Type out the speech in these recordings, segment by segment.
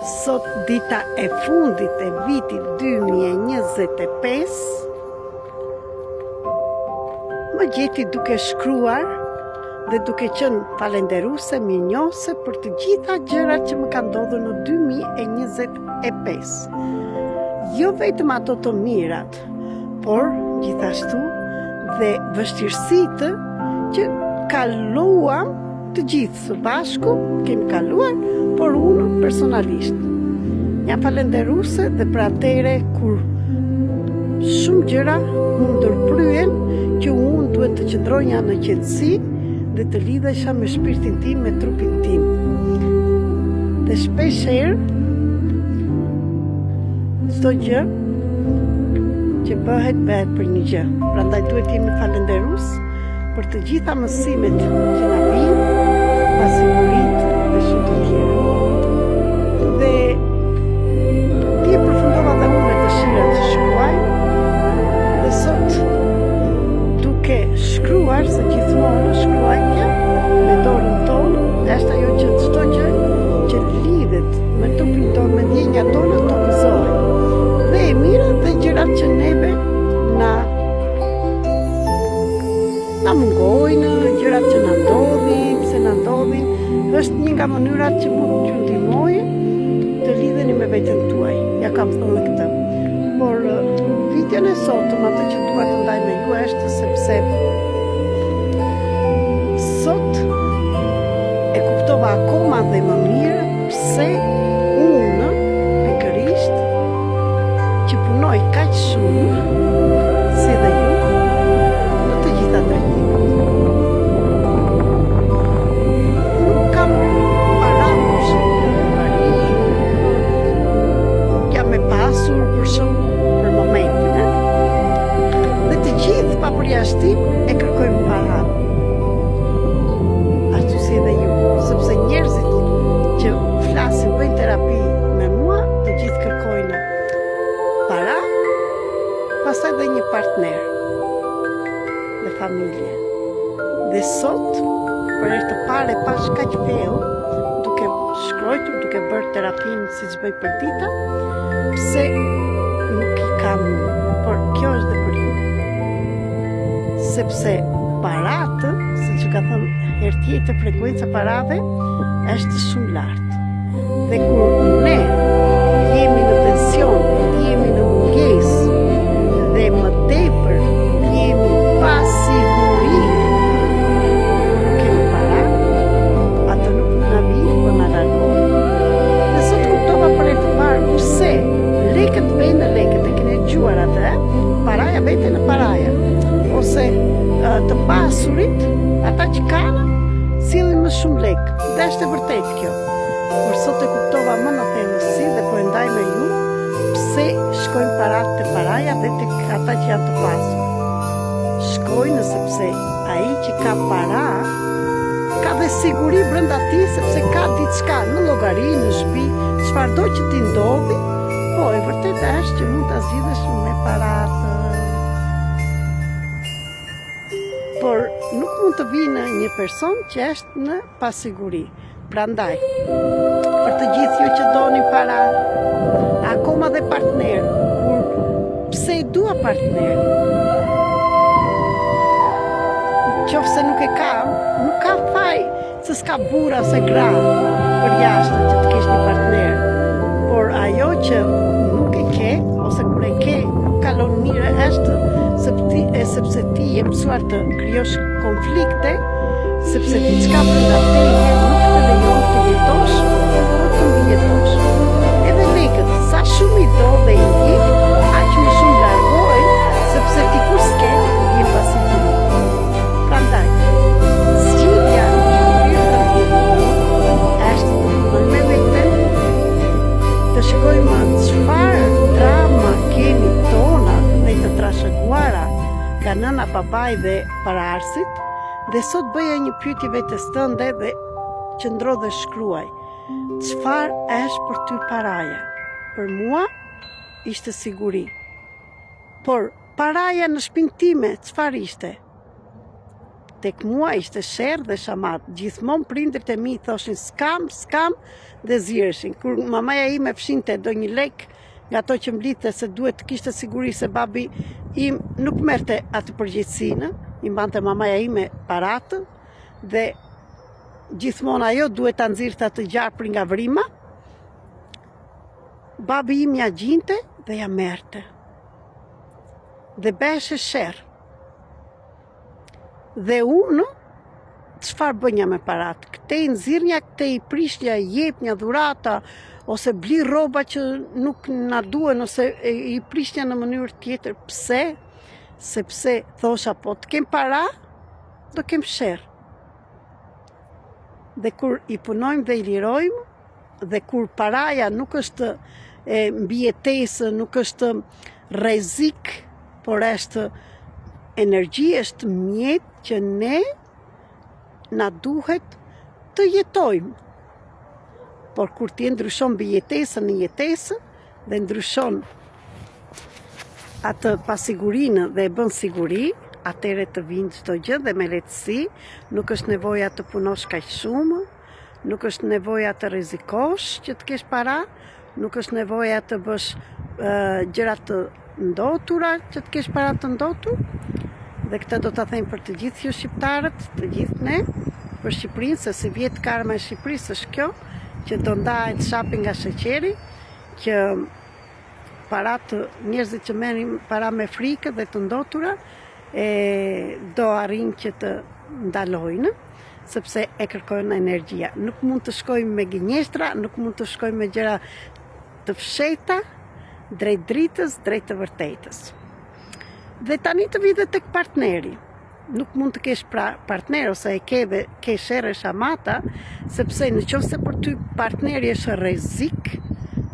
Sot dita e fundit e vitit 2025 më gjeti duke shkruar dhe duke qenë falenderuese, mirënjohëse për të gjitha gjërat që më kanë ndodhur në 2025. Jo vetëm ato të mirat, por gjithashtu dhe vështirësitë që kaluam të gjithë së bashku, kemi kaluar, por unë personalisht. Jam falenderuese dhe për atere kur shumë gjëra më ndërpryen që unë duhet të qëndronja në qetësi dhe të lidhesha me shpirtin tim, me trupin tim. Dhe shpeshherë çdo gjë që bëhet për një gjë. Prandaj duhet jemi falenderues për të gjitha mësimet që na vijnë, pasiguritë dhe shumë të tjera. Dhe ti e përfundova dhe unë me dëshira të shkruaj, dhe sot duke shkruar, se gjithmonë shkruajtja me dorën tonë, është ajo që çdo gjë që lidhet me trupin tonë, me ndjenjat tona të gëzohen. Dhe e mira dhe gjërat që neve na mungojnë, gjërat që na ndodhin, pse na ndodhin, është një nga mënyrat që mund t'ju ndihmojë të lidheni me veten tuaj. Ja kam thënë këtë. Por videon e sotëm, atë që dua të ndaj me ju është sepse sot e kuptova akoma dhe më mirë pse unë pikërisht që punoj kaq shumë si dhe ju në të gjitha drejtimet. Nuk kam paramush jam e pasur për shumë për momentin, dhe të gjithë pa përjashtim e kërkojmë para. Ashtu si edhe ju, sepse njerëzit që flasin, bëjnë terapi me mua, të gjithë kërkojnë para, pastaj dhe një partner dhe familje. Dhe sot, për herë të parë pash kaq thellë, duke shkruar, duke bërë terapinë siç bëj për dita, pse nuk i kam, por kjo është dhe për ju. Sepse paratë, siç ka thënë herë tjetër, frekuenca parave është shumë lartë. Dhe kur ne jemi në tension, jemi në mungesë dhe më tepër jemi pasiguri, kemi para, atë nuk na vijnë, por na largojnë. Dhe sot kuptova për e të parë pse lekët vejnë në lekët, e keni dëgjuar atë, paraja vete në paraja, ose të pasurit, ata që kanë, sillin më shumë lekë. Dhe është e vërtet kjo. Por sot e kuptova më në thellësi dhe po e ndaj me ju pse shkojnë parat të paraja dhe tek ata që janë të pasur. Shkojnë sepse ai që ka para ka dhe siguri brenda tij, sepse ka diçka në llogari, në shtëpi, çfarëdo që ti ndodhi, po e vërtetë është që mund ta zgjidhësh me paratë. Por nuk mund të vinë një person që është në pasiguri. Prandaj, për të gjithë ju që doni para, akoma dhe partner, pse i dua partner? Qofse nuk e kam, nuk ka faj se s'ka burra ose gra për jashtë që të kesh një partner. Por ajo që nuk e ke, ose kur e ke, nuk kalon mirë, është sepse ti je mësuar të krijosh konflikte, sepse diçka brenda teje nuk të lejon të jetosh, por të mbijetosh. Edhe lekët, sa shumë i do dhe i ndjek, aq më shumë largohen, sepse ti kur s'ke, je pasiguri. Prandaj, zgjidhja është të me veten, të shikojmë çfarë drama kemi tona dhe të trashëguara nga nëna, babai dhe paraarsit. Dhe sot bëja një pyetje vetes tënde dhe qëndro dhe shkruaj. Çfarë është për ty paraja? Për mua ishte siguri. Por paraja në shpinë time çfarë ishte? tek mua ishte sherr dhe shamat. Gjithmonë prindërit e mi thoshin skam dhe zireshin. Kur mamaja ime fshinte do një lek nga ato që mblidhte se duhet të kishte siguri se babi im nuk merrte atë përgjegjësinë, i mbante mamaja ime paratë dhe gjithmonë ajo duhet ta nxirrte atë gjarprin nga vrima. Babi im ja gjinte dhe ja merrte. Dhe beshe sherr. Dhe unë, çfarë bënja me paratë? Këte i nxirrnja, këte i prishja, jepnja dhurata, ose bli rroba që nuk na duhen, ose i prishja në mënyrë tjetër. Pse? Sepse thosha, po të kem para, do kem sherr. Dhe kur i punojmë dhe i lirojmë, dhe kur paraja nuk është mbijetesë, nuk është rrezik, por është energji, është mjet që ne na duhet të jetojmë. Por kur ti ndryshon bijetesën në jetesë dhe ndryshon atë pasigurinë dhe e bën siguri, atëre të vinë çdo gjë dhe me lehtësi, nuk është nevoja të punosh kaq shumë, nuk është nevoja të rrezikosh që të kesh para, nuk është nevoja të bësh gjëra të ndotura që të kesh para të ndotur. Dhe këtë do ta them për të gjithë ju shqiptarët, të gjithë ne, për Shqipërinë, se si vjet karma e Shqipërisë është kjo, që do ndahet shapi nga sheqeri, që paratë, njerëzit që merrin para me frikë dhe të ndotura, do arrin që të ndalojnë, sepse e kërkojnë energjia. Nuk mund të shkojmë me gënjeshtra, nuk mund të shkojmë me gjëra të fshehta, drejt dritës, drejt të vërtetës. Dhe tani të vi dhe tek partneri. Nuk mund të kesh partner ose ke sherrë shamata, sepse në qoftë se për ty partneri është rrezik,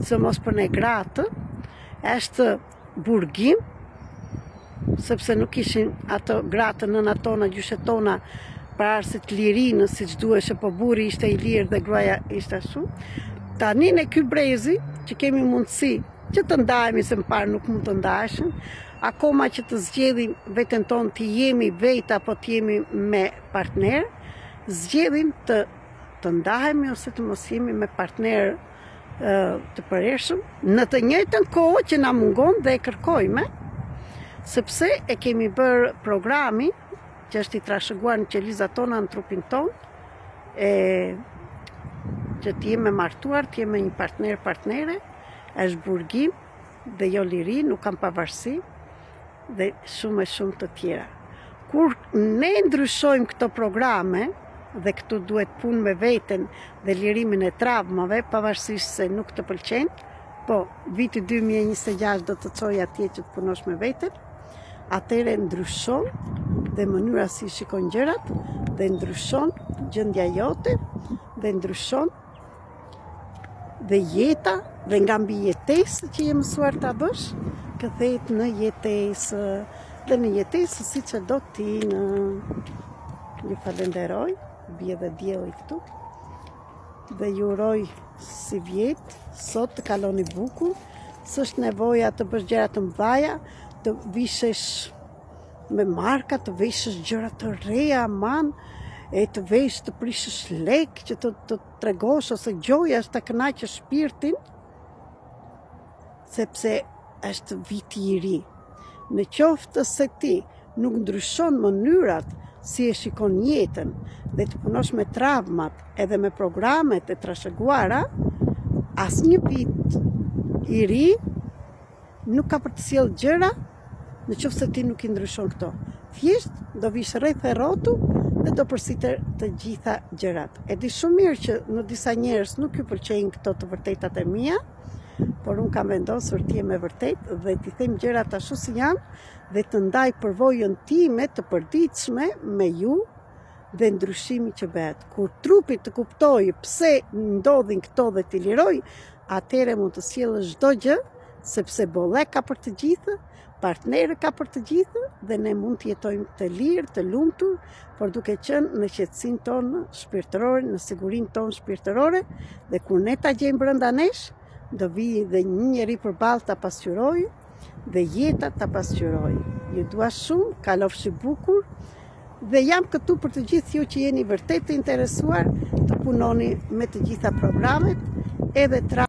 sidomos për ne gratë, është burgim, sepse nuk ishin ato gratë nënat tona, gjyshet tona, para se të lirinë, siç duhej, po burri ishte i lirë dhe gruaja ishte ashtu. Tani ne ky brezi që kemi mundësi që të ndahemi, se më parë nuk mund të ndaheshin, akoma që të zgjedhim veten tonë, të jemi vetë apo të jemi me partner, zgjedhim të ndahemi ose të mos jemi me partner të përhershëm, në të njëjtën kohë që na mungon dhe e kërkojmë, sepse e kemi bërë programi që është i trashëguar në qelizat tona, në trupin tonë, që të jemi martuar, të jemi një partnere, është burgim dhe jo liri, nuk kam pavarësi dhe shumë e shumë të tjera. Kur ne ndryshojmë këto programe, dhe këtu duhet punë me veten dhe lirimin e travmave, pavarësisht se nuk të pëlqen, po viti 2026 do të çoj atje që të punosh me veten, atëre ndryshon dhe mënyra si shikon gjërat, dhe ndryshon gjendja jote, dhe ndryshon dhe jeta, dhe nga mbi jetesë që je mësuar ta bësh, kthehet në jetesë, dhe në jetesë siç e do ti. Ju falenderoj, bie dhe dielli këtu, dhe ju uroj si vjet, sot të kaloni bukur, s'është nevoja të bësh gjëra të mëdha, të vishesh me marka, të veshësh gjëra të reja, aman, të vesh të prishësh lek, që të tregosh ose gjoja është të kënaqësh shpirtin, sepse është viti i ri. Në qoftë se ti nuk ndryshon mënyrat si e shikon jetën dhe të punosh me travmat edhe me programet e trashëguara, asnjë vit i ri nuk ka për të sjellë gjëra në qoftë se ti nuk i ndryshon këto. Thjesht do vish rreth e rrotu dhe do përsiter të gjitha gjërat. E di shumë mirë që në disa njerëz nuk ju pëlqejnë këto të vërtetat e mia, por unë kam vendosur të jem e vërtet dhe t'i them gjërat ashtu si janë dhe të ndaj përvojën time të përditshme me ju dhe ndryshimi që bëhet. Kur trupi të kuptojë pse ndodhin këto dhe t'i liroj, atëre mund të sjellësh çdo gjë, sepse bollek ka për të gjithë, partnerë ka për të gjithë dhe ne mund të jetojmë të lirë, të lumtur, por duke qenë në qetësinë tonë shpirtërore, në sigurinë tonë shpirtërore, dhe kur ne ta gjejmë brenda nesh, do vi dhe një njeri përballë ta pasqyrojë dhe jeta ta pasqyrojë. Ju dua shumë, kalofshi bukur Dhe jam këtu për të gjithë ju që jeni vërtet të interesuar të punoni me të gjitha programet, edhe